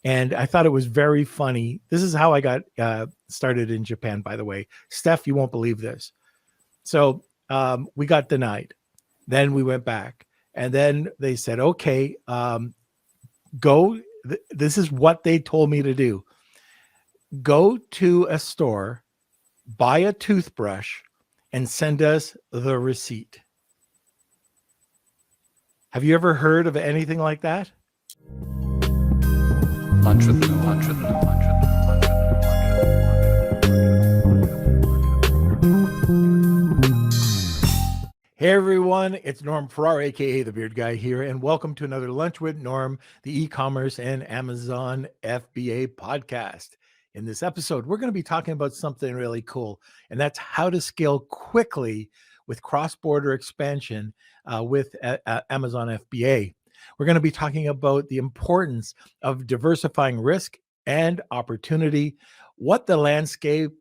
And I thought it was very funny. This is how I got started in Japan, by the way. Steph, you won't believe this. So we got denied. Then we went back. And then they said, okay, go. This is what they told me to do. Go to a store, buy a toothbrush, and send us the receipt. Have you ever heard of anything like that? Hey everyone, it's Norm Farrar, aka the Beard Guy here, and welcome to another Lunch with Norm, the e-commerce and Amazon FBA podcast. In this episode, we're going to be talking about something really cool, and that's how to scale quickly with cross-border expansion with Amazon FBA. We're going to be talking about the importance of diversifying risk and opportunity, what the landscape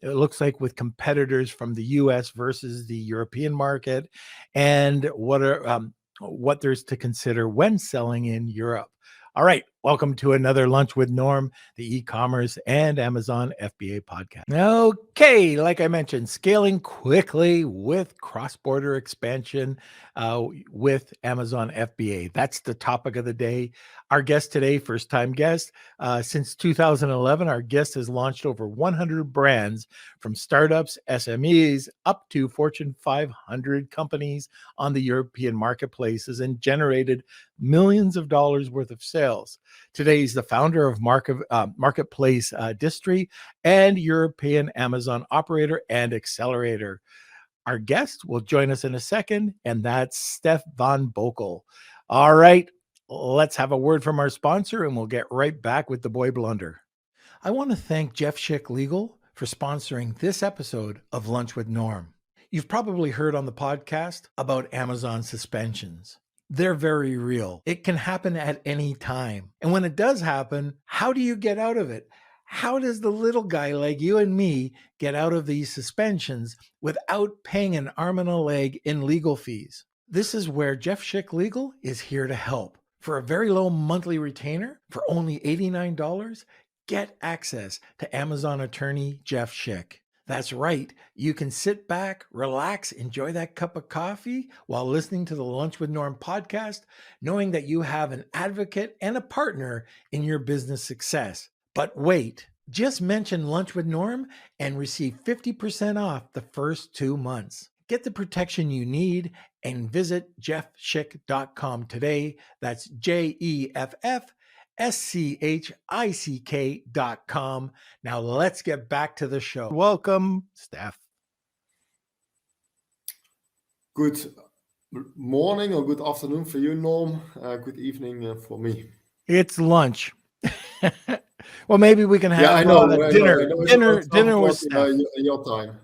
looks like with competitors from the US versus the European market, and what there's to consider when selling in Europe. All right, welcome to another Lunch with Norm, the e-commerce and Amazon FBA podcast. Okay, like I mentioned, scaling quickly with cross-border expansion with Amazon FBA. That's the topic of the day. Our guest today, first-time guest. Since 2011, our guest has launched over 100 brands from startups, SMEs, up to Fortune 500 companies on the European marketplaces and generated millions of dollars worth of sales. Today, he's the founder of Marketplace Distri and European Amazon operator and accelerator. Our guest will join us in a second, and that's Stef Van Boekel. All right, let's have a word from our sponsor, and we'll get right back with the boy blunder. I want to thank Jeff Schick Legal for sponsoring this episode of Lunch with Norm. You've probably heard on the podcast about Amazon suspensions. They're very real. It can happen at any time. And when it does happen, how do you get out of it? How does the little guy like you and me get out of these suspensions without paying an arm and a leg in legal fees? This is where Jeff Schick Legal is here to help. For a very low monthly retainer, for only $89, get access to Amazon attorney Jeff Schick. That's right. You can sit back, relax, enjoy that cup of coffee while listening to the Lunch with Norm podcast, knowing that you have an advocate and a partner in your business success. But wait, just mention Lunch with Norm and receive 50% off the first 2 months. Get the protection you need and visit jeffschick.com today. That's JEFFSCHICK.com. Now let's get back to the show. Welcome, Steph. Good morning or good afternoon for you, Norm. Good evening for me. It's lunch. Well, maybe we can have dinner with Steph. Your time.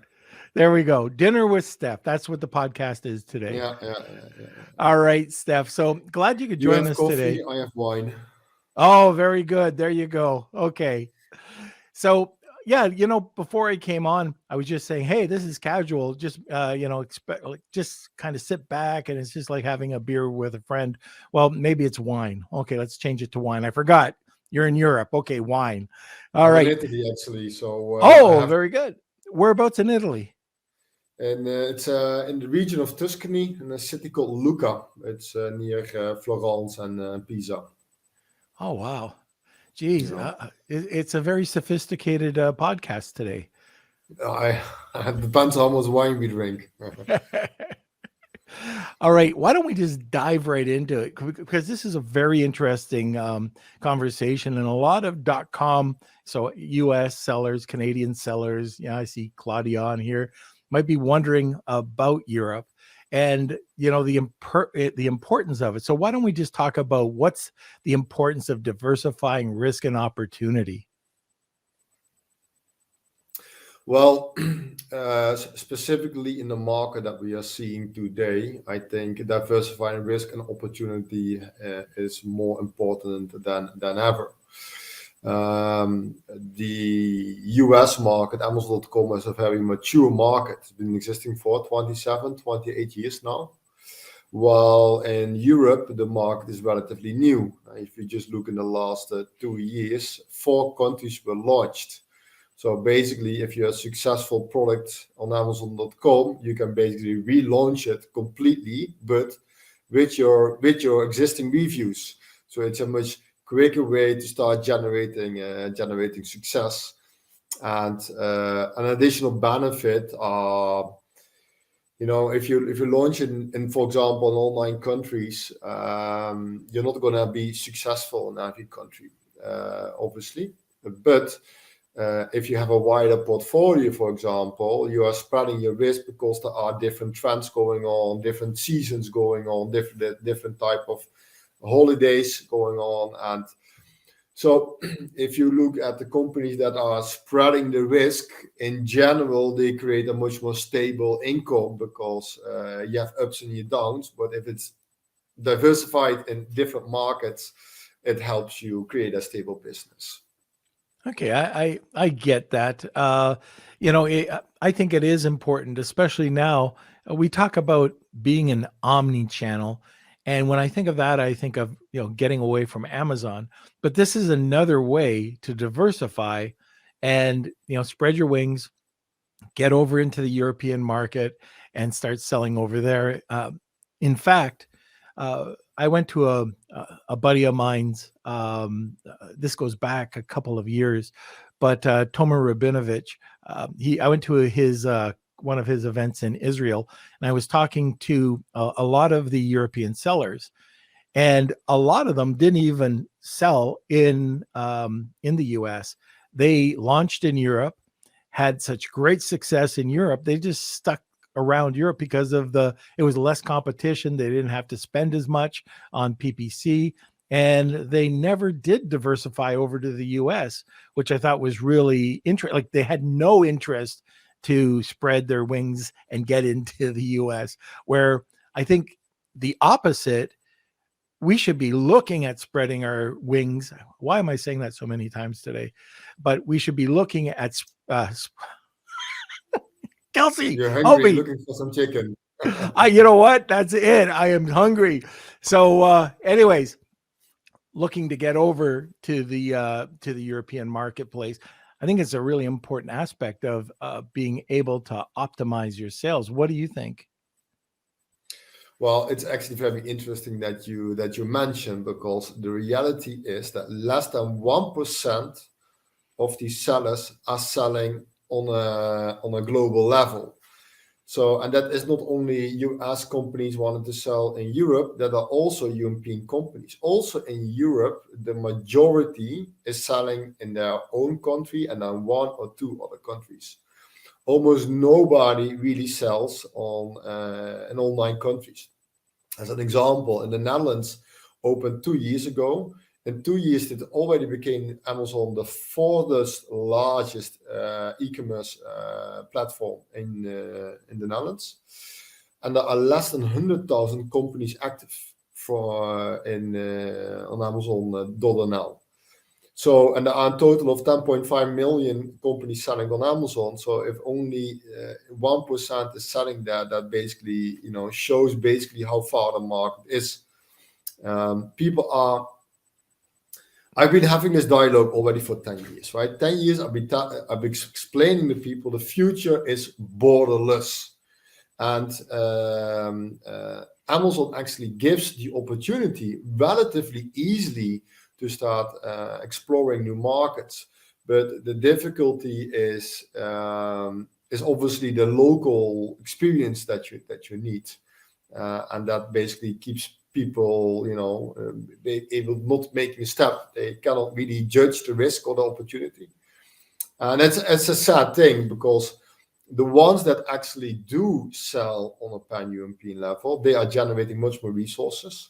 There we go. Dinner with Steph. That's what the podcast is today. Yeah. All right, Steph. So glad you could join us coffee, today. I have wine. Oh, very good. There you go. Okay. So yeah, before I came on, I was just saying, hey, this is casual. Just just kind of sit back, and it's just like having a beer with a friend. Well, maybe it's wine. Okay, let's change it to wine. I forgot. You're in Europe. Okay, wine. All right. In Italy, actually. So. Very good. Whereabouts in Italy? And it's in the region of Tuscany, in a city called Lucca. It's near Florence and Pisa. Oh, wow. Geez, it's a very sophisticated podcast today. It depends how much wine we drink. All right. Why don't we just dive right into it? Because this is a very interesting conversation, and a lot of .com, so U.S. sellers, Canadian sellers, I see Claudia on here, might be wondering about Europe and, the importance of it. So why don't we just talk about what's the importance of diversifying risk and opportunity? Well, specifically in the market that we are seeing today, I think diversifying risk and opportunity is more important than ever. The US market, Amazon.com, is a very mature market. It's been existing for 28 years now. while in Europe, the market is relatively new. If you just look in the last 2 years, 4 countries were launched. So basically, if you have a successful product on Amazon.com, you can basically relaunch it completely, but with your existing reviews. So it's a much quicker way to start generating success. And an additional benefit are, if you launch in for example in online countries, you're not going to be successful in every country, obviously, but if you have a wider portfolio, for example, you are spreading your risk because there are different trends going on, different seasons going on, different type of holidays going on. And so if you look at the companies that are spreading the risk, in general, they create a much more stable income because you have ups and downs. But if it's diversified in different markets, it helps you create a stable business. Okay, I get that. I think it is important, especially now. We talk about being an omni-channel, and when I think of that, I think of getting away from Amazon. But this is another way to diversify, and spread your wings, get over into the European market, and start selling over there. In fact, I went to a buddy of mine's. This goes back a couple of years, but Tomer Rabinovich. I went to his one of his events in Israel, and I was talking to a lot of the European sellers, and a lot of them didn't even sell in the U.S. They launched in Europe, had such great success in Europe. They just stuck around Europe because it was less competition. They didn't have to spend as much on PPC, and they never did diversify over to the US, which I thought was really interesting. Like, they had no interest to spread their wings and get into the US, where I think the opposite, we should be looking at spreading our wings. Why am I saying that so many times today? But we should be looking at Kelsey, You're help hungry, me. looking for some chicken. You know what? That's it. I am hungry. So, anyways, looking to get over to the European marketplace. I think it's a really important aspect of being able to optimize your sales. What do you think? Well, it's actually very interesting that you mentioned, because the reality is that less than 1% of these sellers are selling on a global level. So, and that is not only US companies wanting to sell in Europe, that are also European companies. Also in Europe, the majority is selling in their own country and then one or two other countries. Almost nobody really sells in online countries. As an example, in the Netherlands, opened 2 years ago. In 2 years, it already became Amazon the fourth largest e-commerce platform in the Netherlands, and there are less than 100,000 companies active on Amazon.nl. So, and there are a total of 10.5 million companies selling on Amazon. So, if only 1% is selling that basically shows basically how far the market is. I've been having this dialogue already for 10 years, right? 10 years I've been explaining to people the future is borderless. And Amazon actually gives the opportunity relatively easily to start exploring new markets. But the difficulty is obviously the local experience that you need. And that basically keeps people, able not making a step. They cannot really judge the risk or the opportunity. And it's a sad thing, because the ones that actually do sell on a pan-European level, they are generating much more resources,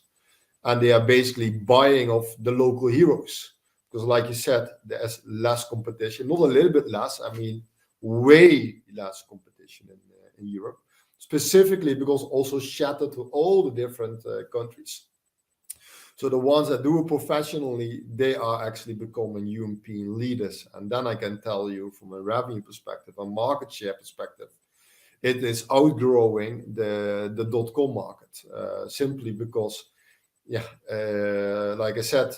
and they are basically buying off the local heroes. Because like you said, there's less competition, not a little bit less, I mean, way less competition in Europe, specifically because also shattered to all the different countries. So the ones that do it professionally, they are actually becoming European leaders. And then I can tell you from a revenue perspective, a market share perspective, it is outgrowing the .com market, simply because, like I said,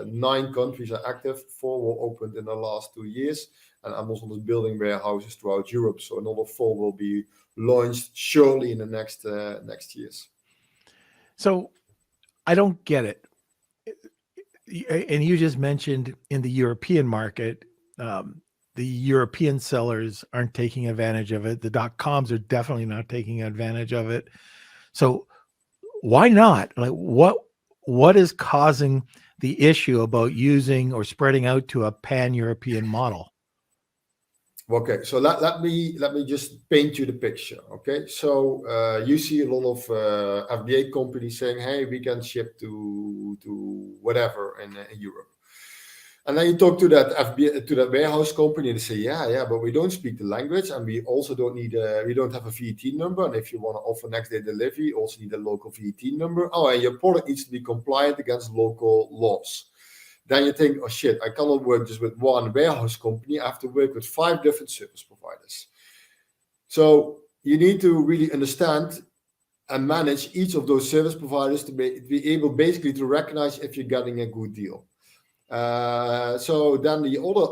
9 countries are active, 4 were opened in the last 2 years, and Amazon is building warehouses throughout Europe. So another 4 will be launched surely in the next years. So I don't get it. And you just mentioned in the European market, the European sellers aren't taking advantage of it. The .coms are definitely not taking advantage of it. So why not? Like, what is causing the issue about using or spreading out to a pan-European model? Okay, so let me just paint you the picture. Okay, so you see a lot of FBA companies saying, "Hey, we can ship to whatever in Europe." And then you talk to that FBA, to that warehouse company, and they say, yeah, but we don't speak the language, and we also we don't have a VAT number. And if you want to offer next day delivery, you also need a local VAT number. Oh, and your product needs to be compliant against local laws. Then you think, oh shit, I cannot work just with one warehouse company. I have to work with 5 different service providers. So you need to really understand and manage each of those service providers to be able basically to recognize if you're getting a good deal. So then the other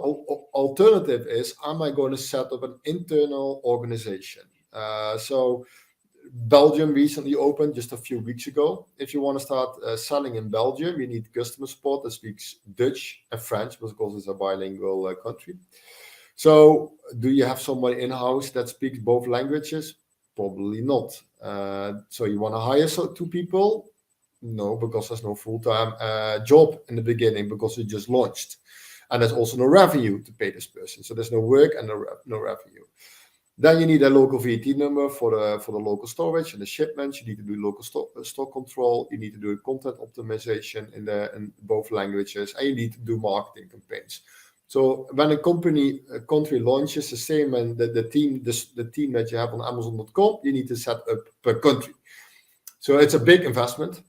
alternative is, am I going to set up an internal organization? So Belgium recently opened just a few weeks ago. If you want to start selling in Belgium, you need customer support that speaks Dutch and French, because it's a bilingual country. So do you have somebody in-house that speaks both languages? Probably not. So you want to hire 2 people? No, because there's no full-time job in the beginning, because it just launched. And there's also no revenue to pay this person. So there's no work and no revenue. Then you need a local VAT number for the local storage and the shipments. You need to do local stock control. You need to do content optimization in both languages, and you need to do marketing campaigns. So when a country launches, the same, and the team that you have on Amazon.com, you need to set up per country. So it's a big investment,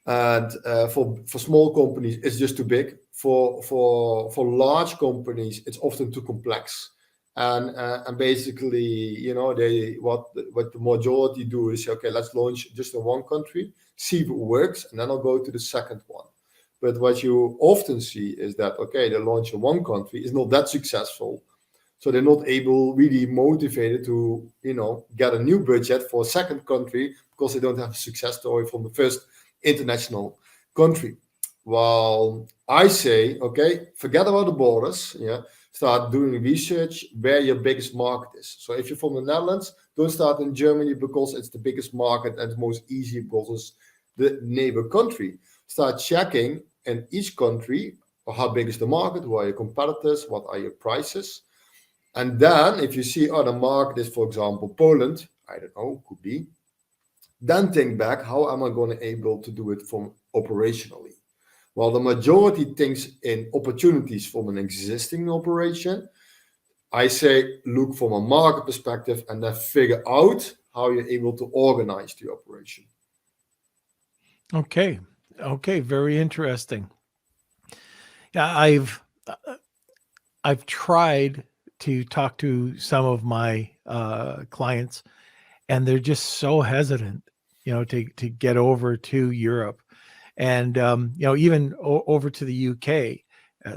and for small companies, it's just too big. For large companies, it's often too complex. And basically, what the majority do is say, okay, let's launch just in one country, see if it works, and then I'll go to the second one. But what you often see is that, okay, the launch in one country is not that successful, so they're not really motivated to, get a new budget for a second country, because they don't have a success story from the first international country. While I say, okay, forget about the borders, start doing research where your biggest market is. So if you're from the Netherlands, don't start in Germany because it's the biggest market and it's most easy because it's the neighbor country. Start checking in each country, how big is the market, who are your competitors, what are your prices. And then if you see, the market is, for example, Poland, I don't know, could be, then think back, how am I going to able to do it from operationally? While the majority thinks in opportunities from an existing operation, I say look from a market perspective and then figure out how you're able to organize the operation. Okay, very interesting. Yeah, I've tried to talk to some of my clients, and they're just so hesitant, to get over to Europe. And, even over to the UK,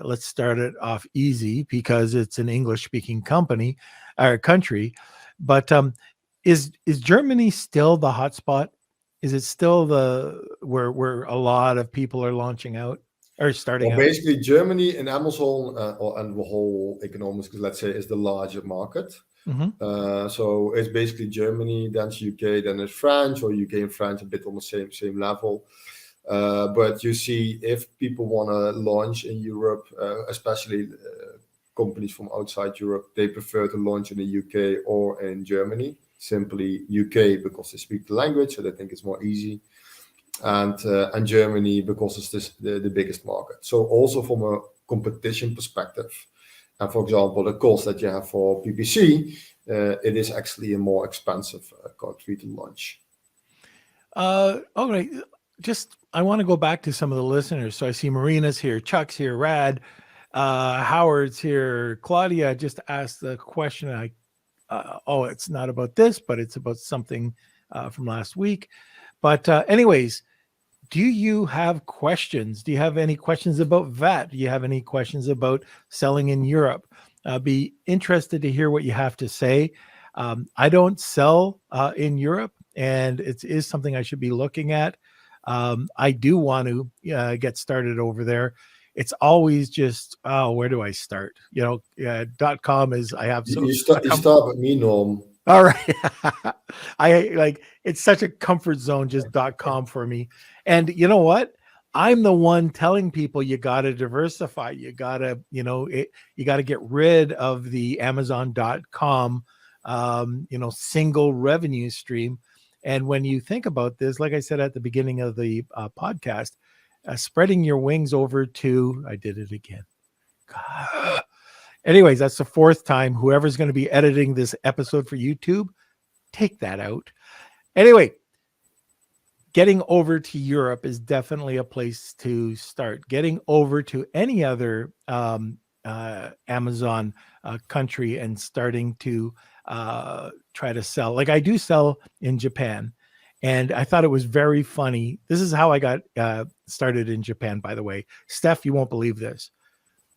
let's start it off easy because it's an English speaking country. But is Germany still the hotspot? Is it still where a lot of people are launching out or starting out? Basically, Germany and Amazon and the whole economics, let's say, is the larger market. Mm-hmm. So it's basically Germany, then it's UK, then it's France, or UK and France a bit on the same level. But you see, if people want to launch in Europe, especially companies from outside Europe, they prefer to launch in the UK or in Germany. Simply UK because they speak the language, so they think it's more easy, and Germany because it's the biggest market. So also from a competition perspective, and for example, the cost that you have for PPC, it is actually a more expensive country to launch. All right. I want to go back to some of the listeners. So I see Marina's here, Chuck's here, Rad, Howard's here. Claudia just asked the question it's not about this, but it's about something from last week. But anyways, do you have questions? Do you have any questions about VAT? Do you have any questions about selling in Europe? Be interested to hear what you have to say. I don't sell in Europe, and it is something I should be looking at. I do want to get started over there. It's always just, where do I start? .com is, I have You start with me, Norm. All right. I like, it's such a comfort zone, just .com for me. And you know what? I'm the one telling people you got to diversify. You got to, you got to get rid of the Amazon.com, single revenue stream. And when you think about this, like I said at the beginning of the podcast, spreading your wings over to, I did it again. God. Anyways, that's the fourth time. Whoever's going to be editing this episode for YouTube, take that out. Anyway, getting over to Europe is definitely a place to start. Getting over to any other Amazon country and starting to try to sell. Like I do sell in Japan. And I thought it was very funny. This is how I got started in Japan, by the way. Steph, you won't believe this.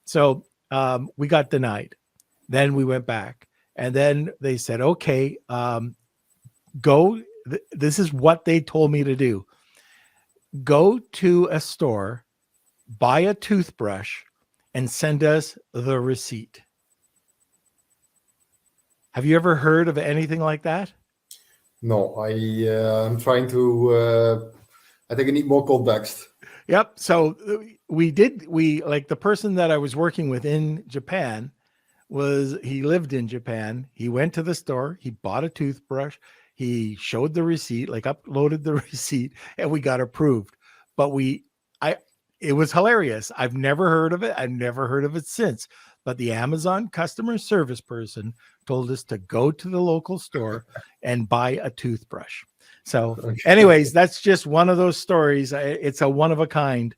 So we got denied. Then we went back. And then they said, okay, go. This is what they told me to do. Go to a store, buy a toothbrush, and send us the receipt. Have you ever heard of anything like that? No, I'm trying to, I think I need more context. Yep. So the person that I was working with in Japan he lived in Japan. He went to the store, he bought a toothbrush, he showed the receipt, like uploaded the receipt, and we got approved. But it was hilarious. I've never heard of it. I've never heard of it since. But the Amazon customer service person told us to go to the local store and buy a toothbrush. So anyways, that's just one of those stories. It's a one of a kind.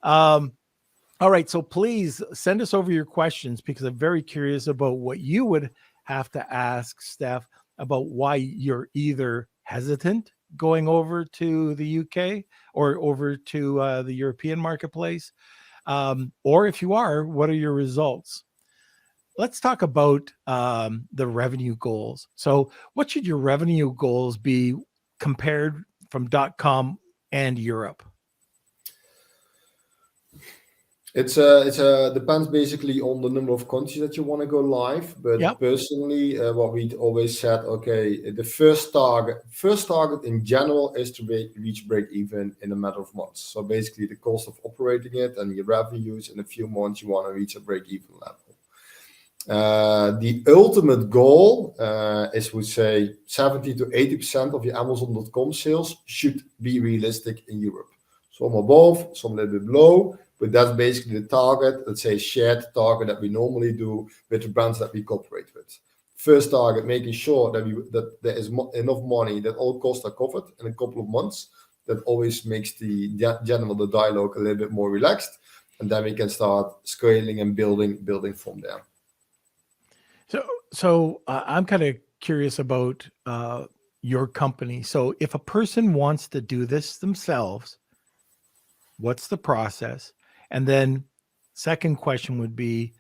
All right. So please send us over your questions because I'm very curious about what you would have to ask Steph about why you're either hesitant going over to the UK or over to the European marketplace. Or if you are, what are your results? Let's talk about the revenue goals. So what should your revenue goals be compared from .com and Europe? It's depends basically on the number of countries that you want to go live. But personally, what we always said, okay, the first target in general is to reach break even in a matter of months. So basically, the cost of operating it and your revenues in a few months, you want to reach a break even level. The ultimate goal is, we say, 70 to 80% of your Amazon.com sales should be realistic in Europe. Some above, some a little bit below. But that's basically the target, let's say shared target that we normally do with the brands that we cooperate with. First target, making sure that there is enough money that all costs are covered in a couple of months. That always makes the dialogue a little bit more relaxed. And then we can start scaling and building from there. So I'm kind of curious about your company. So if a person wants to do this themselves, what's the process? And then second question would be,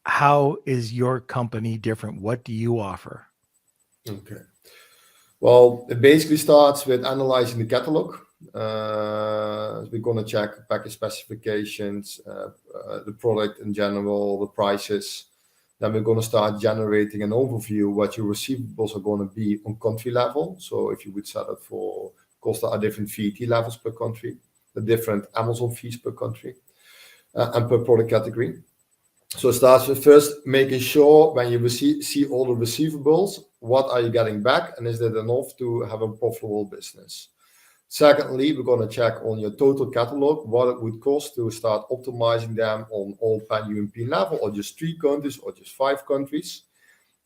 how is your company different? What do you offer? Okay. Well, it basically starts with analyzing the catalog. We're going to check package specifications, the product in general, the prices. Then we're going to start generating an overview what your receivables are going to be on country level. So if you would set it for, of course, there are different VAT levels per country, the different Amazon fees per country and per product category. So it starts with first making sure when you see all the receivables, what are you getting back, and is that enough to have a profitable business? Secondly, we're going to check on your total catalog, what it would cost to start optimizing them on all pan-European level, or just 3 countries, or just 5 countries.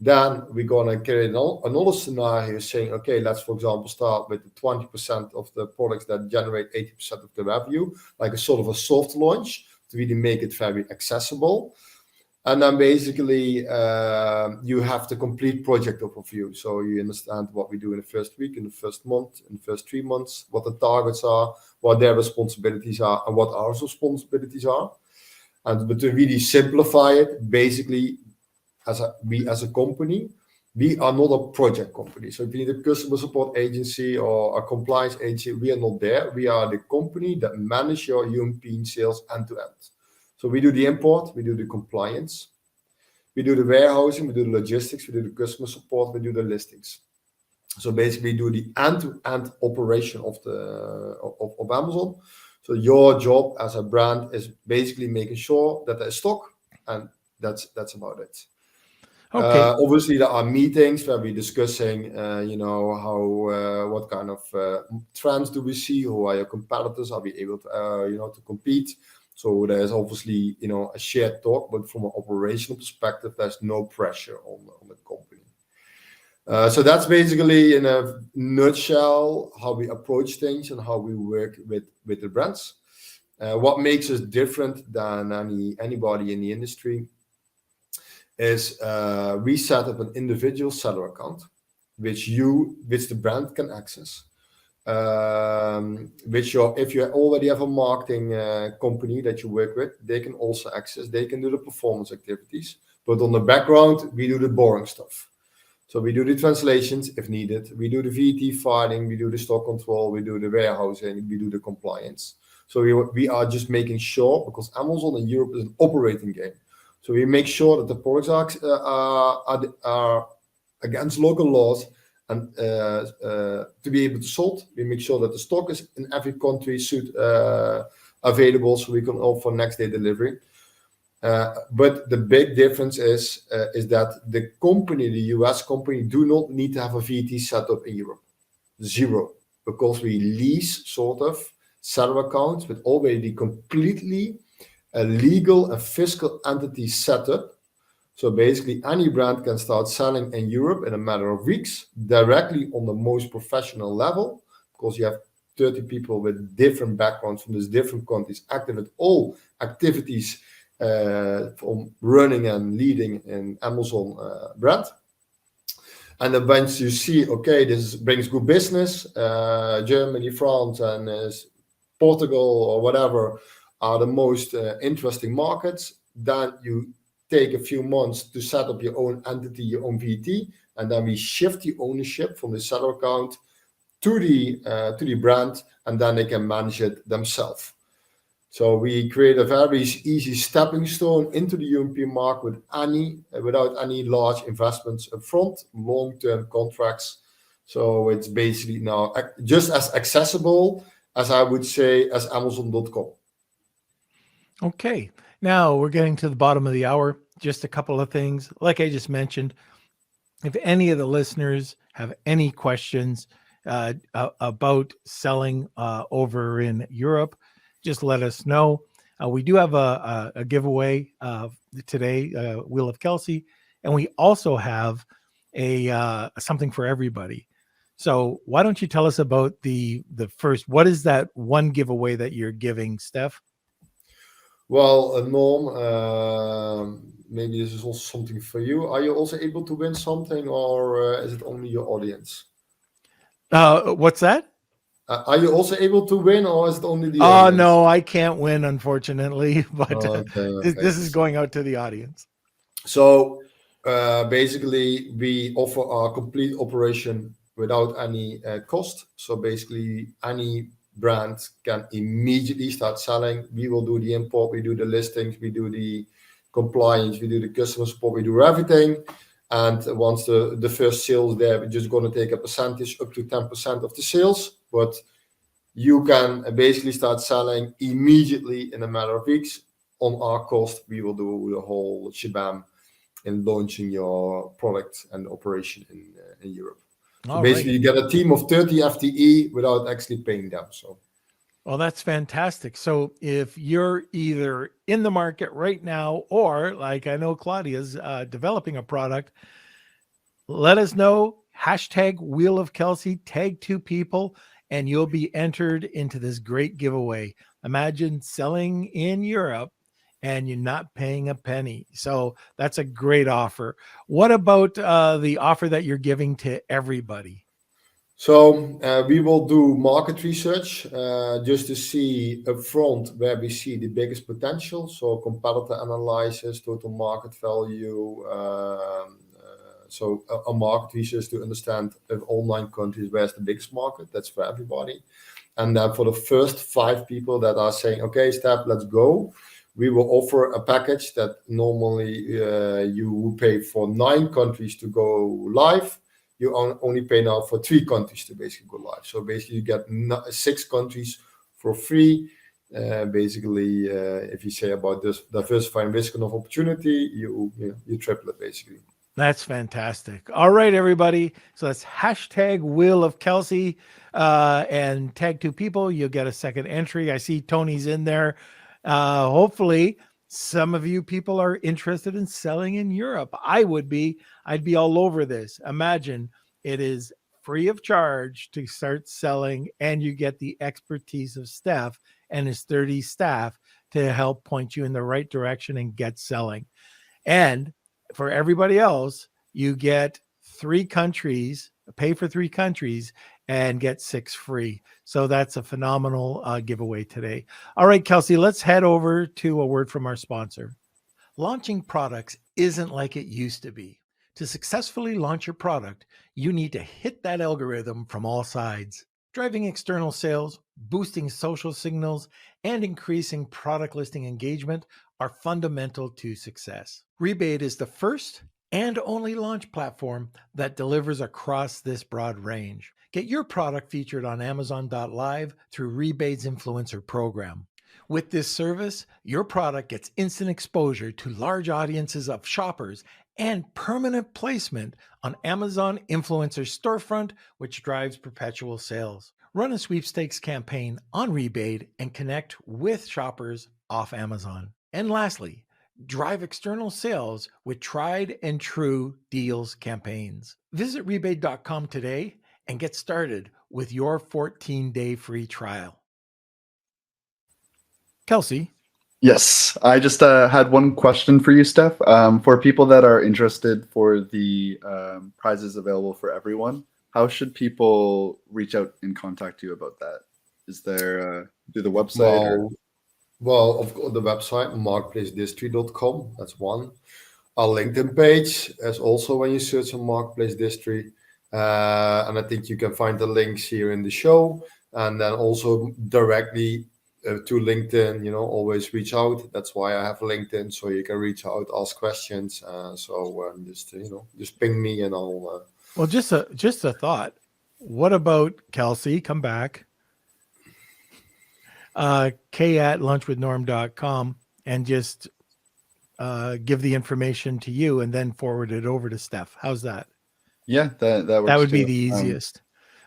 Then we're going to create another scenario saying, okay, let's, for example, start with the 20% of the products that generate 80% of the revenue, like a sort of a soft launch to really make it very accessible. And then basically you have the complete project overview. So you understand what we do in the first week, in the first month, in the first 3 months, what the targets are, what their responsibilities are, and what our responsibilities are. But to really simplify it, basically, we as a company, we are not a project company. So if you need a customer support agency or a compliance agency, we are not there. We are the company that manage your European sales end to end. So we do the import, we do the compliance, we do the warehousing, we do the logistics, we do the customer support, we do the listings. So basically, we do the end-to-end operation of Amazon. So your job as a brand is basically making sure that there's stock, and that's about it. Okay. Obviously, there are meetings where we're discussing, how what kind of trends do we see? Who are your competitors? Are we able to, to compete? So there's obviously, a shared talk, but from an operational perspective, there's no pressure on the company. So that's basically, in a nutshell, how we approach things and how we work with the brands. What makes us different than anybody in the industry is we set up an individual seller account, which the brand can access. If you already have a marketing company that you work with, they can also access. They can do the performance activities, but on the background, we do the boring stuff. So we do the translations if needed. We do the VAT filing. We do the stock control. We do the warehousing. We do the compliance. So we are just making sure, because Amazon in Europe is an operating game. So we make sure that the products are against local laws, and to be able to sold, we make sure that the stock is in every country available, so we can offer next day delivery. But the big difference is that the US company, do not need to have a VAT set up in Europe. Zero, because we lease sort of seller accounts with already completely a legal and fiscal entity set up. So basically, any brand can start selling in Europe in a matter of weeks, directly on the most professional level, because you have 30 people with different backgrounds from these different countries, active at all activities from running and leading an Amazon brand. And then once you see, okay, this brings good business, Germany, France, and Portugal or whatever are the most interesting markets, then you take a few months to set up your own entity, your own VAT, and then we shift the ownership from the seller account to the brand, and then they can manage it themselves. So we create a very easy stepping stone into the European market without any large investments up front, long-term contracts. So it's basically now just as accessible as I would say as Amazon.com. Okay. Now we're getting to the bottom of the hour. Just a couple of things. Like I just mentioned, if any of the listeners have any questions about selling over in Europe, just let us know. We do have a giveaway today, Wheel of Kelsey, and we also have something for everybody. So why don't you tell us about the first? What is that one giveaway that you're giving, Steph? Well, Norm, maybe this is also something for you. Are you also able to win something, or is it only your audience? What's that? Are you also able to win, or is it only the audience? No, I can't win, unfortunately, but Okay. This is going out to the audience. So basically, we offer our complete operation without any cost. So basically, any brand can immediately start selling. We will do the import, we do the listings, we do the compliance, we do the customer support, we do everything. And once the first sales there, we're just going to take a percentage up to 10% of the sales. But you can basically start selling immediately in a matter of weeks. On our cost, we will do the whole shebang in launching your product and operation in Europe. So basically, you get a team of 30 FTE without actually paying them. So, well, that's fantastic. So if you're either in the market right now, or like I know Claudia's developing a product, let us know. Hashtag Wheel of Kelsey, tag 2 people, and you'll be entered into this great giveaway. Imagine selling in Europe and you're not paying a penny. So that's a great offer. What about the offer that you're giving to everybody? So we will do market research just to see upfront where we see the biggest potential. So competitor analysis, total market value. So a market research to understand if online countries where's the biggest market. That's for everybody. And then for the first 5 people that are saying, okay, Steph, let's go, we will offer a package that normally you would pay for 9 countries to go live. You only pay now for 3 countries to basically go live. So basically, you get 6 countries for free. Basically, if you say about this diversifying risk and of opportunity, you triple it basically. That's fantastic. All right, everybody. So that's hashtag Wheel of Kelsey and tag 2 people. You'll get a second entry. I see Tony's in there. Hopefully, some of you people are interested in selling in Europe. I'd be all over this. Imagine it is free of charge to start selling, and you get the expertise of Steph and his 30 staff to help point you in the right direction and get selling. And for everybody else, you get 3 countries, pay for 3 countries and get 6 free. So that's a phenomenal giveaway today. All right, Kelsey, let's head over to a word from our sponsor. Launching products isn't like it used to be. To successfully launch your product, you need to hit that algorithm from all sides. Driving external sales, boosting social signals, and increasing product listing engagement are fundamental to success. Rebate is the first and only launch platform that delivers across this broad range. Get your product featured on Amazon.live through Rebate's influencer program. With this service, your product gets instant exposure to large audiences of shoppers and permanent placement on Amazon Influencer Storefront, which drives perpetual sales. Run a sweepstakes campaign on Rebate and connect with shoppers off Amazon. And lastly, drive external sales with tried and true deals campaigns. Visit rebate.com today and get started with your 14-day free trial. Kelsey. Yes, I just had one question for you, Steph. For people that are interested for the prizes available for everyone, how should people reach out and contact you about that? Is there through the website? Well, of course, the website, marketplacedistri.com. That's one. Our LinkedIn page is also when you search on Marketplace Distri. And I think you can find the links here in the show. And then also directly to LinkedIn, always reach out. That's why I have LinkedIn, so you can reach out, ask questions. Just ping me and I'll. Well, just a thought. What about Kelsey? Come back. k@lunchwithnorm.com and just give the information to you and then forward it over to Steph. How's that? Yeah, that works. That would be too. the easiest.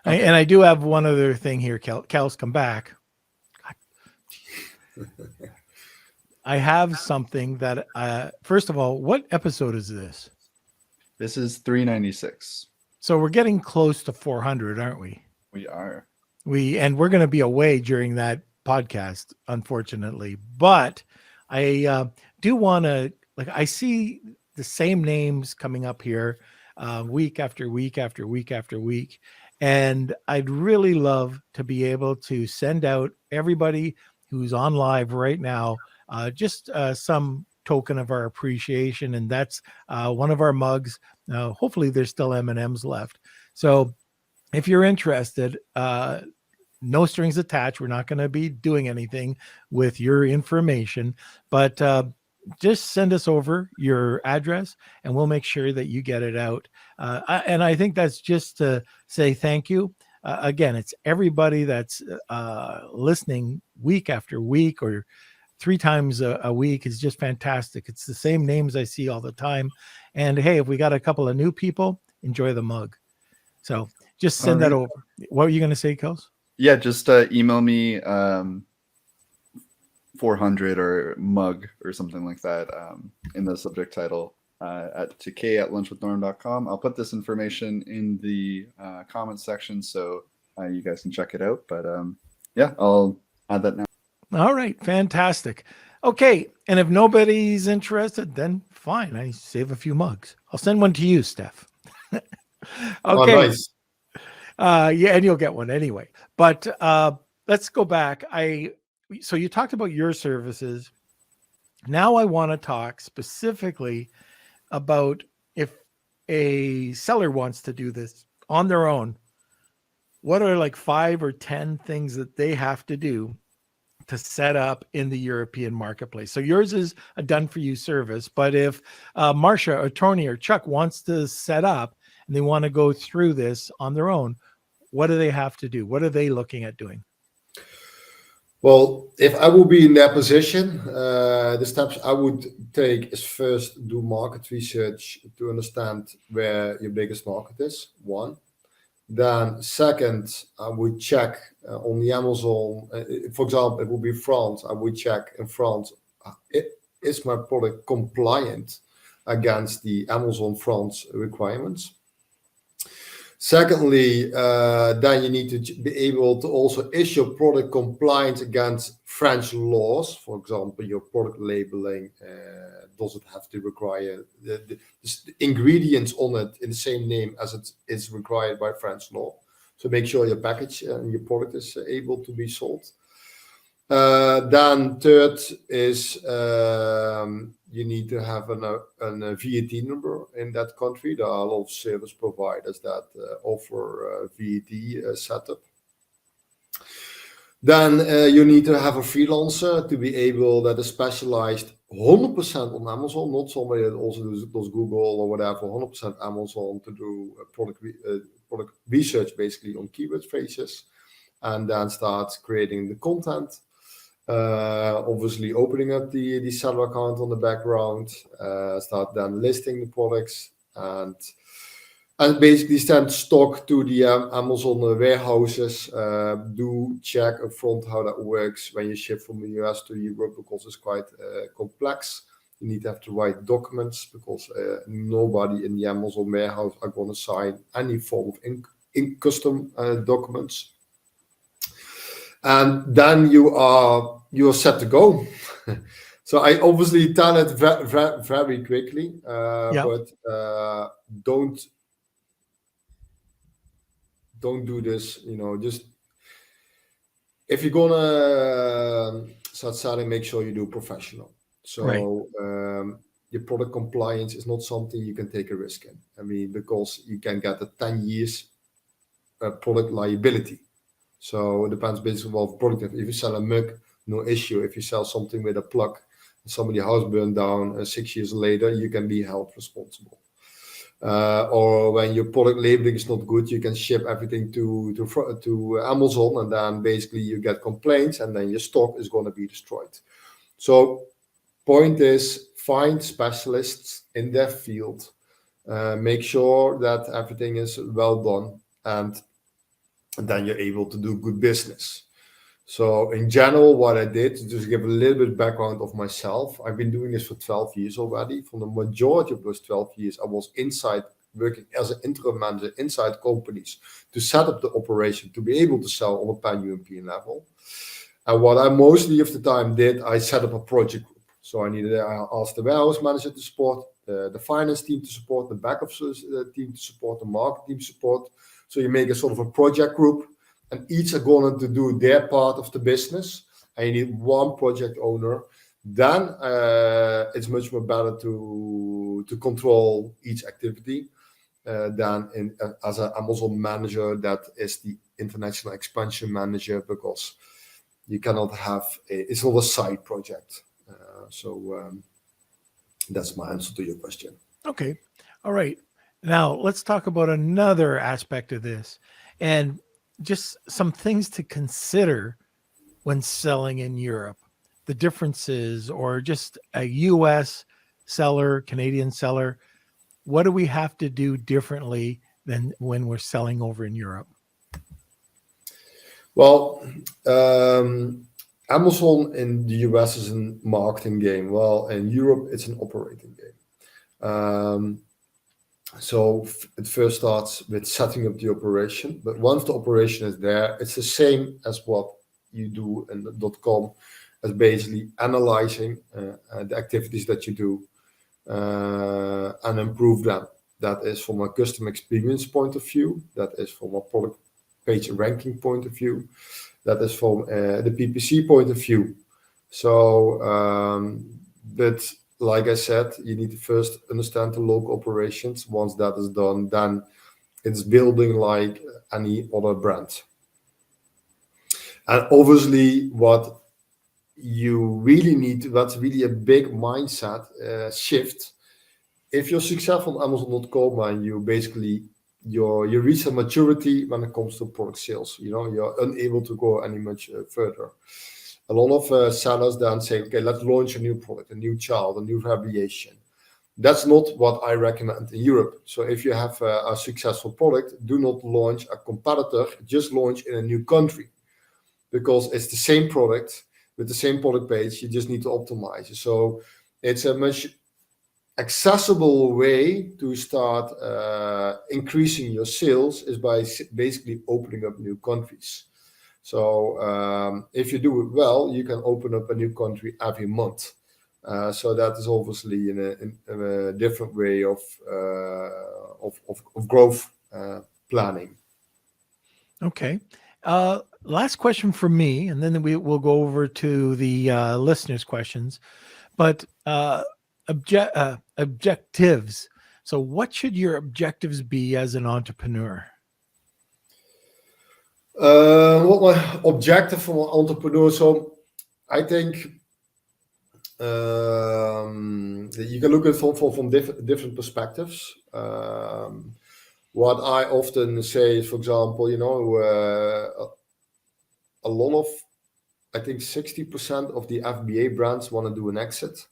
Okay. And I do have one other thing here. Kels, come back. I have something that, first of all, what episode is this? This is 396. So we're getting close to 400, aren't we? We are. And we're going to be away during that podcast, unfortunately. But I do want to, I see the same names coming up here week after week after week after week. And I'd really love to be able to send out everybody who's on live right now just some token of our appreciation. And that's one of our mugs. Hopefully there's still M&Ms left. So if you're interested, no strings attached. We're not going to be doing anything with your information, but just send us over your address and we'll make sure that you get it out. And I think that's just to say thank you. Again, it's everybody that's listening week after week or 3 times a week is just fantastic. It's the same names I see all the time. And hey, if we got a couple of new people, enjoy the mug. So just send that over. What were you going to say, Kels? Yeah, just email me 400 or mug or something like that in the subject title to k@lunchwithnorm.com. I'll put this information in the comments section so you guys can check it out. But yeah, I'll add that now. All right, fantastic. Okay. And if nobody's interested, then fine. I save a few mugs. I'll send one to you, Steph. Oh, Okay. nice. Yeah, and you'll get one anyway. But let's go back. So you talked about your services. Now I want to talk specifically about if a seller wants to do this on their own. What are like 5 or 10 things that they have to do to set up in the European marketplace? So yours is a done for you service, but if Marcia or Tony or Chuck wants to set up and they want to go through this on their own, what do they have to do? What are they looking at doing? Well, if I would be in that position, the steps I would take is first do market research to understand where your biggest market is, one. Then second, I would check on the Amazon. For example, it would be France. I would check in France, is my product compliant against the Amazon France requirements? Secondly, then you need to be able to also issue product compliance against French laws. For example, your product labeling doesn't have to require the ingredients on it in the same name as it is required by French law. So make sure your package and your product is able to be sold. Then third is you need to have a VAT number in that country. There are a lot of service providers that offer VAT setup. Then you need to have a freelancer to be able that is specialized 100% on Amazon, not somebody that also does Google or whatever, 100% Amazon to do product research basically on keyword phrases, and then start creating the content. Obviously opening up the seller account on the background, start then listing the products and basically send stock to the Amazon warehouses. Do check up front how that works when you ship from the US to Europe, because it's quite complex. You need to have the right documents, because nobody in the Amazon warehouse are going to sign any form of in custom documents. And then you are set to go. So I obviously tell it very quickly, but don't do this. Just if you're gonna start selling, make sure you do professional. So your product compliance is not something you can take a risk in. I mean, because you can get a 10 years product liability. So it depends basically on the product. If you sell a mug, no issue. If you sell something with a plug, somebody's house burned down 6 years later, you can be held responsible. Or when your product labeling is not good, you can ship everything to Amazon, and then basically you get complaints, and then your stock is going to be destroyed. So point is, find specialists in their field, make sure that everything is well done, and then you're able to do good business. So in general, what I did, to just give a little bit of background of myself, I've been doing this for 12 years already. For the majority of those 12 years, I was working as an interim manager inside companies to set up the operation to be able to sell on a pan-European level. And what I mostly of the time did, I set up a project group. So I asked the warehouse manager to support, the finance team to support, the back office team to support, the market team support. So you make a sort of a project group, and each are going to do their part of the business, and you need one project owner. Then it's much more better to control each activity than as an Amazon manager that is the international expansion manager, because you cannot have it's not a side project. So that's my answer to your question. Okay. All right. Now let's talk about another aspect of this, and just some things to consider when selling in Europe. The differences, or just a US seller, Canadian seller, what do we have to do differently than when we're selling over in Europe? Well, Amazon in the US is a marketing game. Well, in Europe, it's an operating game. So it first starts with setting up the operation. But once the operation is there, it's the same as what you do in .com. as basically analyzing the activities that you do and improve them. That is from a customer experience point of view. That is from a product page ranking point of view. That is from the PPC point of view. So, but like I said, you need to first understand the local operations. Once that is done, then it's building like any other brand. And obviously, what you really need, that's really a big mindset shift. If you're successful on Amazon.com and you basically you reach a maturity when it comes to product sales, you're unable to go any much further. A lot of sellers then say, okay, let's launch a new product, a new child, a new variation. That's not what I recommend in Europe. So if you have a successful product, do not launch a competitor, just launch in a new country, because it's the same product with the same product page. You just need to optimize it. So it's a much accessible way to start increasing your sales is by basically opening up new countries. So if you do it well, you can open up a new country every month. So that is obviously in a different way of growth planning. Okay. Last question for me, and then we'll go over to the listeners' questions. But objectives. So what should your objectives be as an entrepreneur? What my objective for an entrepreneur? So I think you can look at it from different perspectives. What I often say is, for example, a lot of, I think 60% of the FBA brands want to do an exit.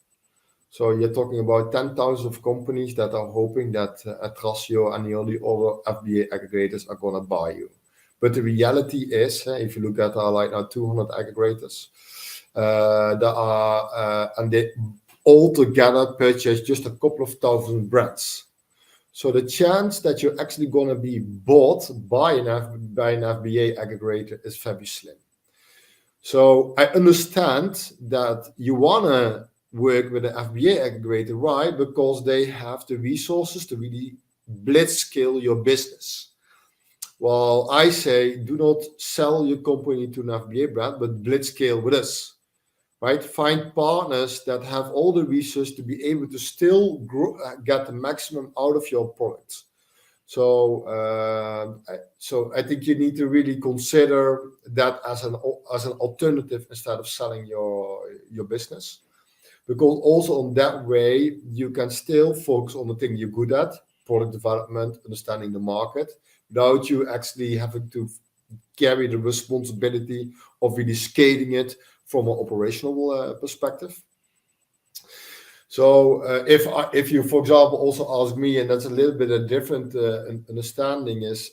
So you're talking about 10,000 of companies that are hoping that Atrasio and all the other FBA aggregators are going to buy you. But the reality is, if you look at like now 200 aggregators, there are, and they all together purchase just a couple of thousand brands. So the chance that you're actually going to be bought by an FBA aggregator is very slim. So I understand that you want to work with an FBA aggregator, right? Because they have the resources to really blitz scale your business. Well, I say, do not sell your company to an FBA brand, but blitz scale with us, right? Find partners that have all the resources to be able to still grow, get the maximum out of your product. So I think you need to really consider that as an alternative instead of selling your business. Because also on that way, you can still focus on the thing you're good at, product development, understanding the market, without you actually having to carry the responsibility of really scaling it from an operational perspective. So if you, for example, also ask me, and that's a little bit a different understanding, is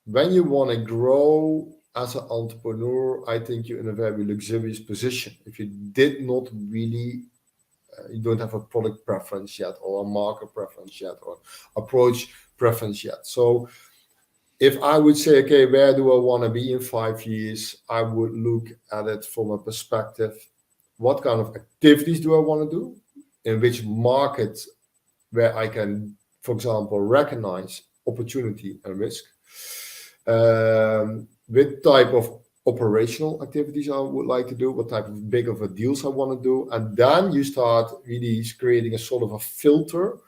when you want to grow as an entrepreneur, I think you're in a very luxurious position. If you did not really, you don't have a product preference yet, or a market preference yet, or approach preference yet. So if I would say, okay, where do I want to be in 5 years? I would look at it from a perspective, what kind of activities do I want to do? In which market where I can, for example, recognize opportunity and risk. What type of operational activities I would like to do, what type of big of a deals I want to do. And then you start really creating a sort of a filter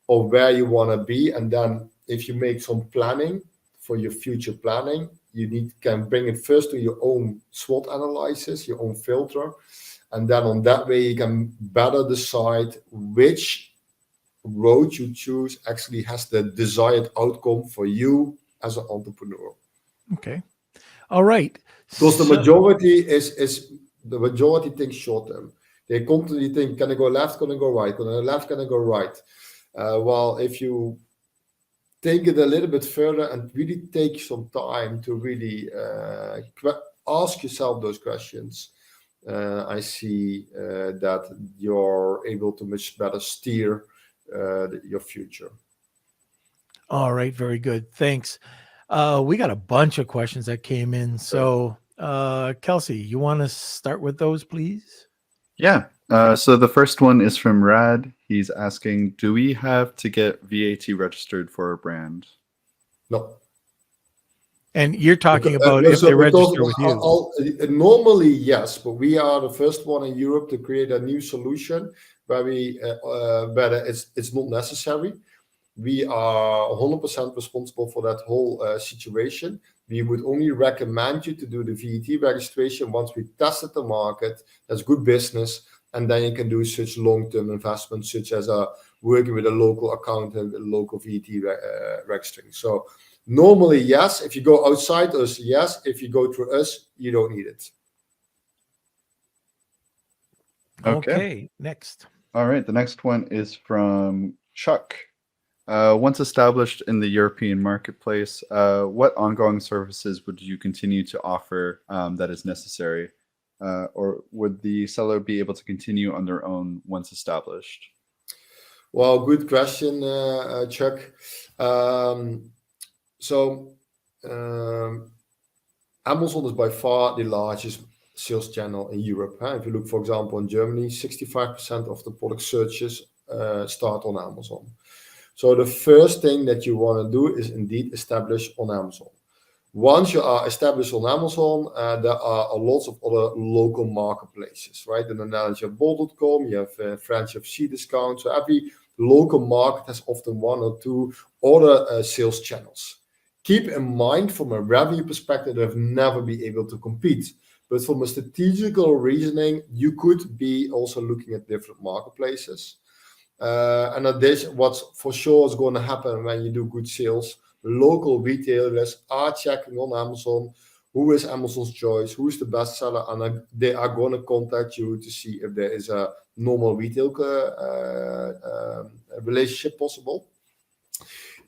of where you want to be. And then if you make some planning for your future planning, you can bring it first to your own SWOT analysis, your own filter. And then on that way, you can better decide which road you choose actually has the desired outcome for you as an entrepreneur. Okay. All right. Because the majority thinks short term. They constantly think, can I go left, can I go right? Can I go left, can I go right? Well, if you take it a little bit further and really take some time to really ask yourself those questions, I see that you're able to much better steer your future. All right. Very good. Thanks. We got a bunch of questions that came in. So Kelsey, you want to start with those, please? Yeah. So the first one is from Rad. He's asking, do we have to get VAT registered for our brand? No. And you're talking about if they register with you. Normally, yes, but we are the first one in Europe to create a new solution where it's not necessary. We are 100% responsible for that whole situation. We would only recommend you to do the VAT registration once we tested the market. That's good business, and then you can do such long-term investments, such as working with a local accountant, a local VAT registering. So normally, yes. If you go outside us, yes. If you go through us, you don't need it. Okay, next. All right. The next one is from Chuck. Once established in the European marketplace, what ongoing services would you continue to offer that is necessary? Or would the seller be able to continue on their own once established? Well, good question, Chuck. Amazon is by far the largest sales channel in Europe. If you look, for example, in Germany, 65% of the product searches start on Amazon. So the first thing that you want to do is indeed establish on Amazon. Once you are established on Amazon, there are lots of other local marketplaces, right? In the Netherlands, you have bol.com, you have French, you have Cdiscount. So every local market has often one or two other sales channels. Keep in mind, from a revenue perspective, they've never been able to compete. But from a strategical reasoning, you could be also looking at different marketplaces. And this, what's for sure is going to happen when you do good sales. Local retailers are checking on Amazon who is Amazon's choice, who is the best seller, and they are going to contact you to see if there is a normal retail relationship possible.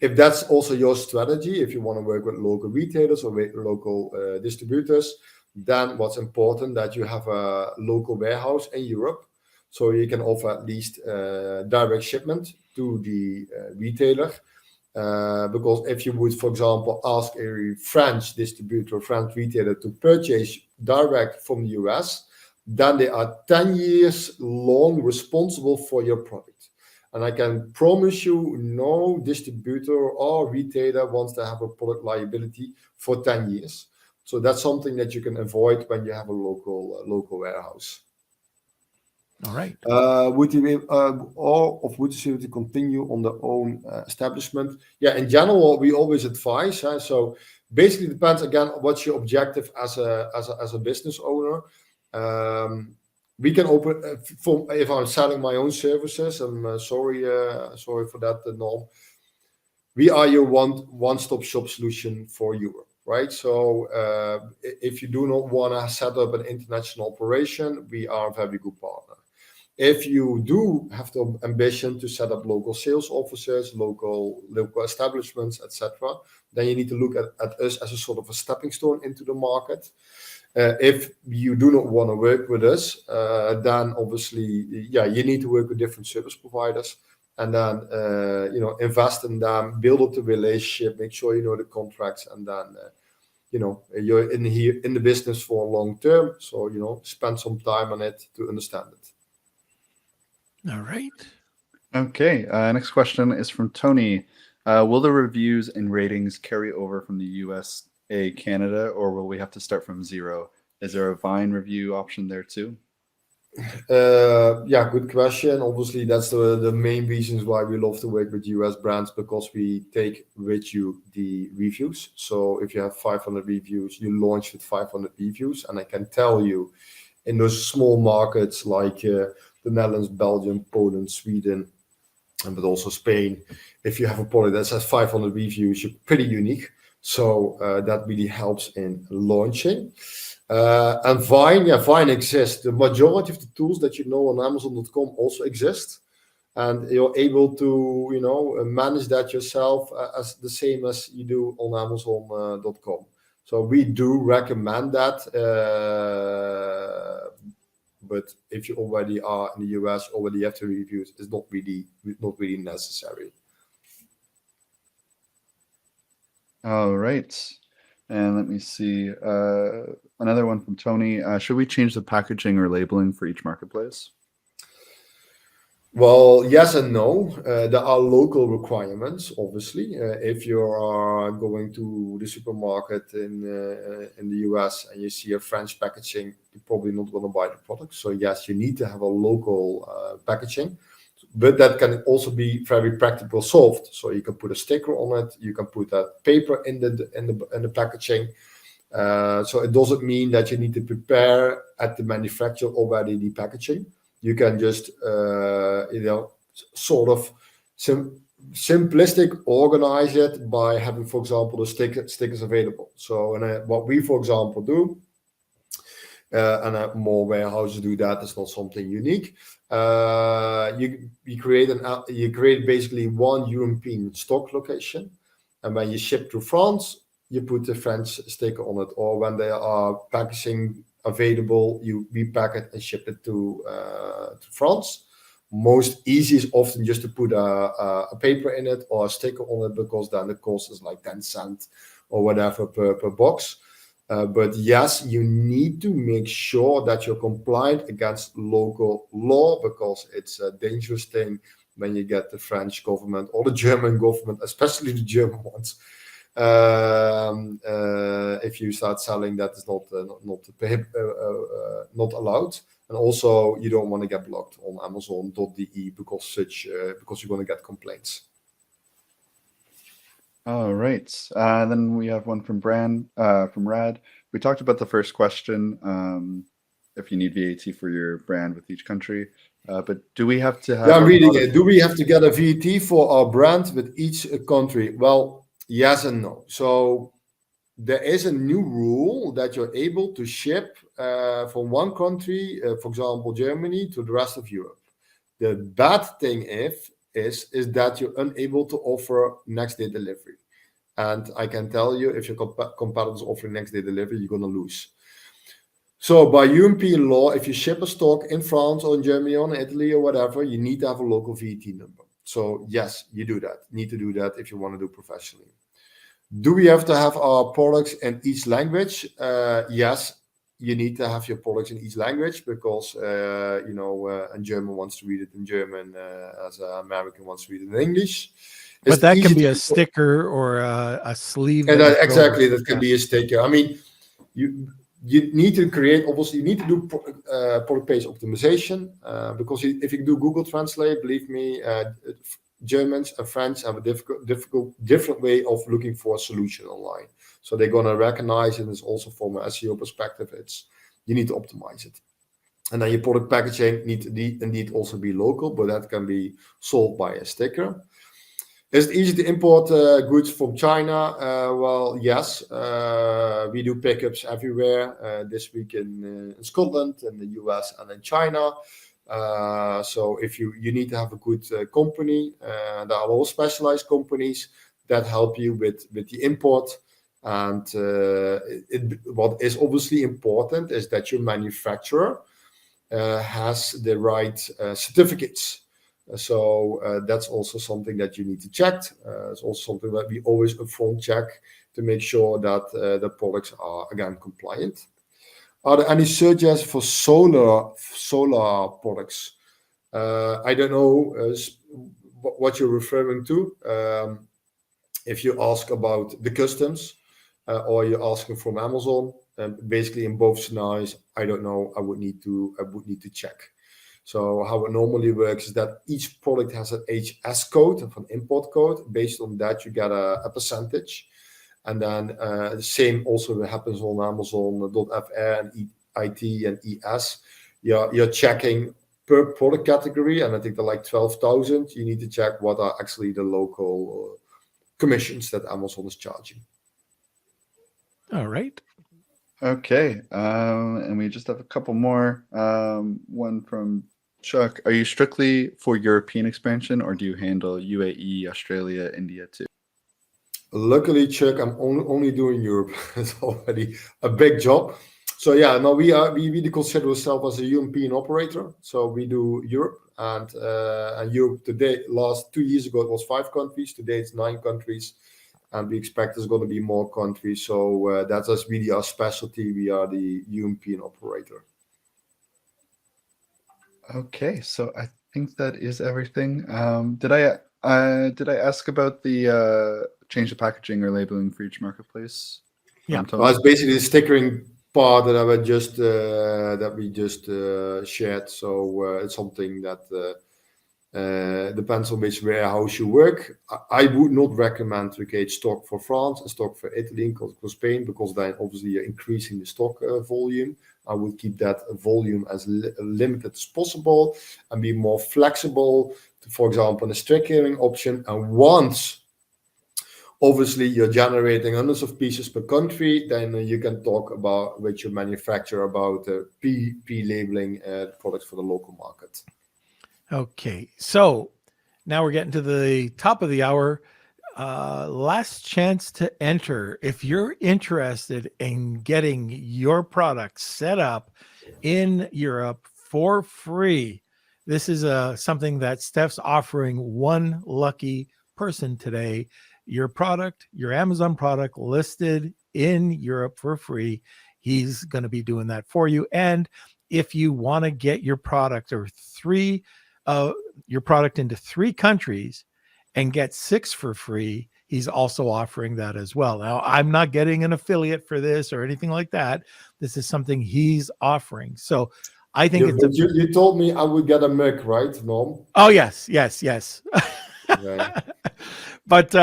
If that's also your strategy, if you want to work with local retailers or with local distributors, then what's important that you have a local warehouse in Europe, so you can offer at least direct shipment to the retailer. Because if you would, for example, ask a French distributor, French retailer to purchase direct from the US, then they are 10 years long responsible for your product. And I can promise you, no distributor or retailer wants to have a product liability for 10 years. So that's something that you can avoid when you have a local warehouse. All right. Would you be able to continue on their own establishment? Yeah, in general, we always advise. So basically, it depends again what's your objective as a business owner. We can open if I'm selling my own services. I'm sorry for that, Norm. We are your one-stop shop solution for Europe, right? So if you do not want to set up an international operation, we are a very good partner. If you do have the ambition to set up local sales offices, local establishments, etc., then you need to look at us as a sort of a stepping stone into the market. If you do not want to work with us, then obviously, you need to work with different service providers, and then invest in them, build up the relationship, make sure you know the contracts, and then you're in the business for long term. So spend some time on it to understand it. All right. Okay. Next question is from Tony. Will the reviews and ratings carry over from the USA, Canada, or will we have to start from zero? Is there a Vine review option there too? Good question. Obviously, that's the main reasons why we love to work with US brands, because we take with you the reviews. So if you have 500 reviews, you launch with 500 reviews. And I can tell you, in those small markets like the Netherlands, Belgium, Poland, Sweden, but also Spain, if you have a product that has 500 reviews, you're pretty unique. So that really helps in launching. And Vine exists. The majority of the tools that you know on Amazon.com also exist. And you're able to, manage that yourself as the same as you do on Amazon.com. So we do recommend that. But if you already are in the US, already have the reviews, it's not really necessary. All right. And let me see. Another one from Tony. Should we change the packaging or labeling for each marketplace? Well, yes and no. There are local requirements, obviously. If you are going to the supermarket in the US and you see a French packaging, you're probably not going to buy the product. So yes, you need to have a local packaging, but that can also be very practical solved. So you can put a sticker on it. You can put that paper in the packaging. So it doesn't mean that you need to prepare at the manufacturer already the packaging. You can just, sort of simplistic organize it by having, for example, the stickers available. So, what we, for example, do, and more warehouses do that. It's not something unique. You create basically one European stock location, and when you ship to France, you put the French sticker on it. Or when there are packaging available, you repack it and ship it to France. Most easy is often just to put a paper in it or a sticker on it, because then the cost is like 10 cents or whatever per box. But yes, you need to make sure that you're compliant against local law, because it's a dangerous thing when you get the French government or the German government, especially the German ones. If you start selling that is not allowed, and also you don't want to get blocked on Amazon.de because you're going to get complaints. All right. Then we have one from Rad. We talked about the first question, if you need VAT for your brand with each country. But do we have to have... Yeah, I'm reading it. Do we have to get a VAT for our brand with each country? Well, yes and no. So there is a new rule that you're able to ship from one country, for example, Germany, to the rest of Europe. The bad thing is that you're unable to offer next day delivery. And I can tell you, if your competitors offer next day delivery, you're going to lose. So by European law, if you ship a stock in France or in Germany or in Italy or whatever, you need to have a local VAT number. So yes, you do that. You need to do that if you want to do professionally. Do we have to have our products in each language? Yes, you need to have your products in each language, because a German wants to read it in German, as an American wants to read it in English. But that can be a sticker or a sleeve. And exactly, that can be a sticker. I mean, you need to create, obviously, you need to do product page optimization, because if you do Google Translate, believe me, Germans and French have a different way of looking for a solution online. So they're going to recognize it. It's also from an SEO perspective, you need to optimize it. And then your product packaging need also be local, but that can be solved by a sticker. Is it easy to import goods from China? Well, yes. We do pickups everywhere. This week in Scotland, in the US, and in China. So if you need to have a good company, there are all specialized companies that help you with the import. And what is obviously important is that your manufacturer has the right certificates. So that's also something that you need to check. It's also something that we always upfront check to make sure that the products are, again, compliant. Are there any suggestions for solar products? I don't know what you're referring to. If you ask about the customs or you're asking from Amazon, basically in both scenarios, I don't know. I would need to check. So how it normally works is that each product has an HS code, an import code. Based on that, you get a percentage. And then the same also happens on Amazon.fr and IT and ES. You're checking per product category, and I think they're like 12,000. You need to check what are actually the local commissions that Amazon is charging. All right. Okay. And we just have a couple more. One from Chuck. Are you strictly for European expansion, or do you handle UAE, Australia, India too? Luckily, Chuck, I'm only doing Europe. It's already a big job. So yeah, no, we really consider ourselves as a European operator. So we do Europe, and Europe today. Last 2 years ago, it was 5 countries. Today, it's 9 countries, and we expect there's going to be more countries. So that's us really our specialty. We are the European operator. Okay, so I think that is everything. Did I ask about the change of packaging or labeling for each marketplace? Yeah. Well, it's basically the stickering part that we just shared. So it's something that depends on which warehouse you work. I would not recommend to create stock for France and stock for Italy and for Spain, because then obviously you're increasing the stock volume. I would keep that volume as limited as possible and be more flexible, for example, a stickering option. And once obviously you're generating hundreds of pieces per country, then you can talk about with your manufacturer about labeling products for the local market. Okay, so now we're getting to the top of the hour. Last chance to enter. If you're interested in getting your product set up in Europe for free, this is something that Stef's offering one lucky person today. Your product, your Amazon product listed in Europe for free. He's going to be doing that for you. And if you want to get your product your product into 3 countries and get 6 for free, he's also offering that as well. Now, I'm not getting an affiliate for this or anything like that. This is something he's offering. So I think you told me I would get a mug, right, Norm? Oh, yes. Okay. But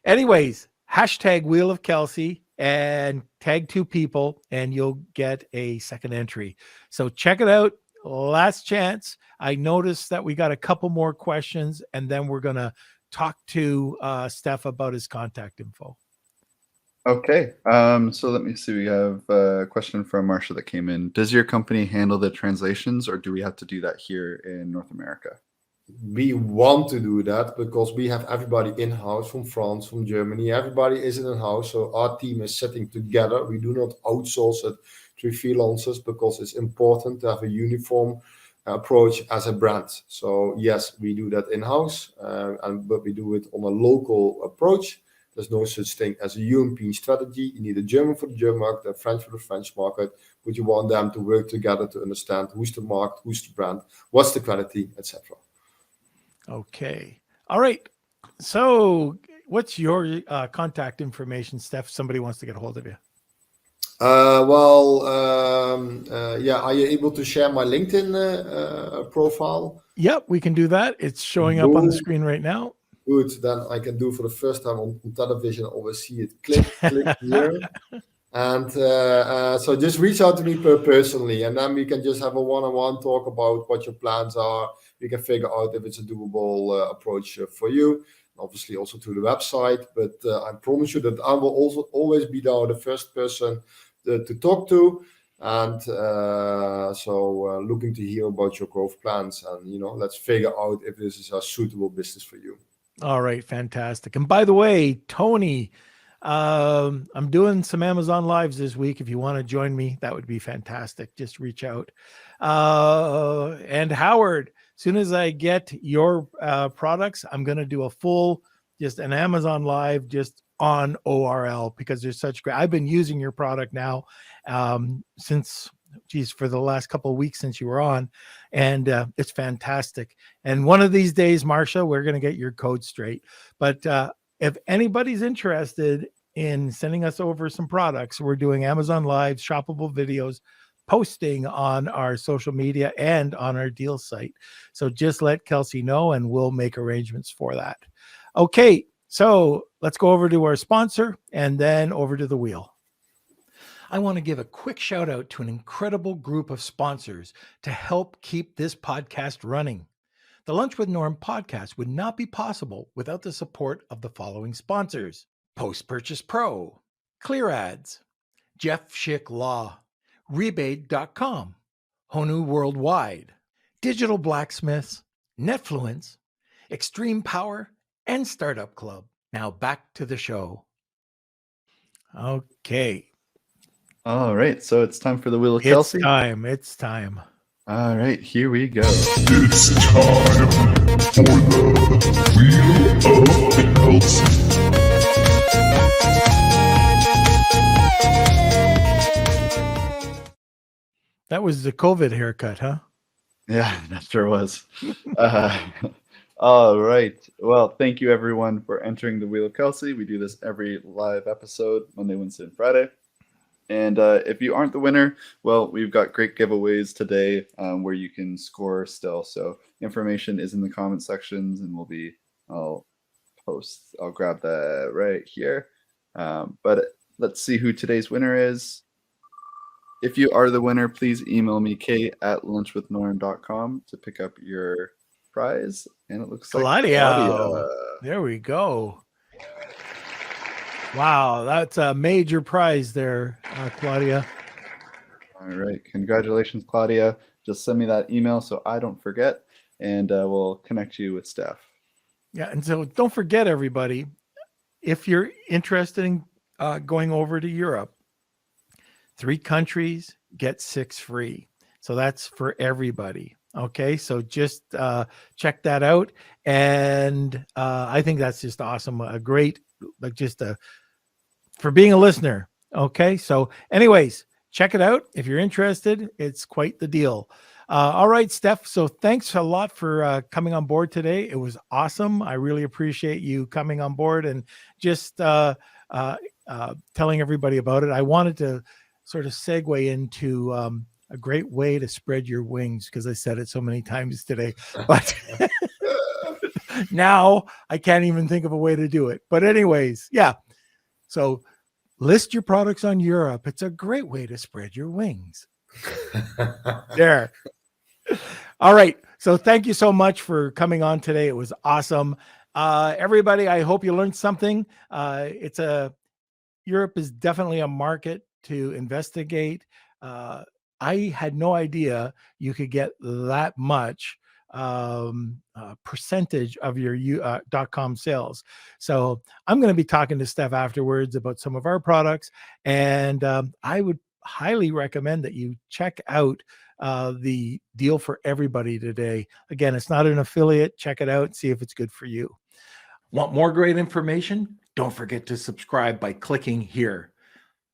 anyways, hashtag Wheel of Kelsey and tag 2 people and you'll get a second entry. So check it out. Last chance. I noticed that we got a couple more questions and then we're going to talk to Stef about his contact info. Okay. So let me see. We have a question from Marsha that came in. Does your company handle the translations or do we have to do that here in North America? We want to do that because we have everybody in-house from France, from Germany. Everybody is in-house. So our team is sitting together. We do not outsource it to freelancers because it's important to have a uniform approach as a brand. So yes, we do that in-house, but we do it on a local approach. There's no such thing as a European strategy. You need a German for the German market, a French for the French market, but you want them to work together to understand who's the market, who's the brand, what's the quality, etc. Okay. All right. So what's your contact information, Stef? Somebody wants to get a hold of you. Are you able to share my LinkedIn profile? Yep, we can do that. It's showing up on the screen right now. Good, then I can do for the first time on television. I always see it click here. And so just reach out to me personally, and then we can just have a one-on-one talk about what your plans are. We can figure out if it's a doable approach for you. Obviously also through the website, but I promise you that I will also always be there, the first person to talk to. And so looking to hear about your growth plans, and let's figure out if this is a suitable business for you. All right, fantastic. And by the way, Tony, I'm doing some Amazon Lives this week. If you want to join me, that would be fantastic. Just reach out. And Howard, as soon as I get your products, I'm going to do a full, just an Amazon Live, just on ORL, because there's such great. I've been using your product now for the last couple of weeks since you were on, and it's fantastic. And one of these days, Marsha, we're going to get your code straight. But if anybody's interested in sending us over some products, we're doing Amazon Live, shoppable videos, posting on our social media and on our deal site. So just let Kelsey know and we'll make arrangements for that. Okay, so let's go over to our sponsor and then over to the wheel. I want to give a quick shout out to an incredible group of sponsors to help keep this podcast running. The Lunch with Norm podcast would not be possible without the support of the following sponsors: Post Purchase Pro, Clear Ads, Jeff Schick Law, Rebate.com, Honu Worldwide, Digital Blacksmiths, Netfluence, Extreme Power, and Startup Club. Now back to the show. Okay. All right, so it's time for the Wheel of Kelsey. It's time. All right, here we go. It's time for the Wheel of Kelsey. That was the COVID haircut, huh? Yeah, that sure was. All right. Well, thank you everyone for entering the Wheel of Kelsey. We do this every live episode, Monday, Wednesday, and Friday. And if you aren't the winner, well, we've got great giveaways today where you can score still. So information is in the comment sections, and I'll grab that right here. But let's see who today's winner is. If you are the winner, please email me, kate@lunchwithnorm.com, to pick up your prize. And it looks like Claudia. There we go. Wow, that's a major prize there, Claudia. All right. Congratulations, Claudia. Just send me that email so I don't forget, and we'll connect you with Steph. Yeah, and so don't forget, everybody, if you're interested in going over to Europe, 3 countries get 6 free. So that's for everybody. Okay, so just check that out. And I think that's just awesome. A great, for being a listener. Okay, so anyways, check it out. If you're interested, it's quite the deal. All right, Steph. So thanks a lot for coming on board today. It was awesome. I really appreciate you coming on board and just telling everybody about it. I wanted to sort of segue into a great way to spread your wings, because I said it so many times today, but now I can't even think of a way to do it. But anyways, yeah. So list your products on Europe. It's a great way to spread your wings. There. All right. So thank you so much for coming on today. It was awesome. Everybody, I hope you learned something. Europe is definitely a market to investigate. I had no idea you could get that much percentage of your .com sales. So I'm going to be talking to Steph afterwards about some of our products, and I would highly recommend that you check out the deal for everybody today. Again, it's not an affiliate. Check it out, see if it's good for you. Want more great information? Don't forget to subscribe by clicking here.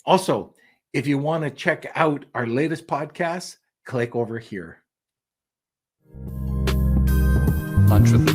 Also, if you want to check out our latest podcast, click over here. Lunch with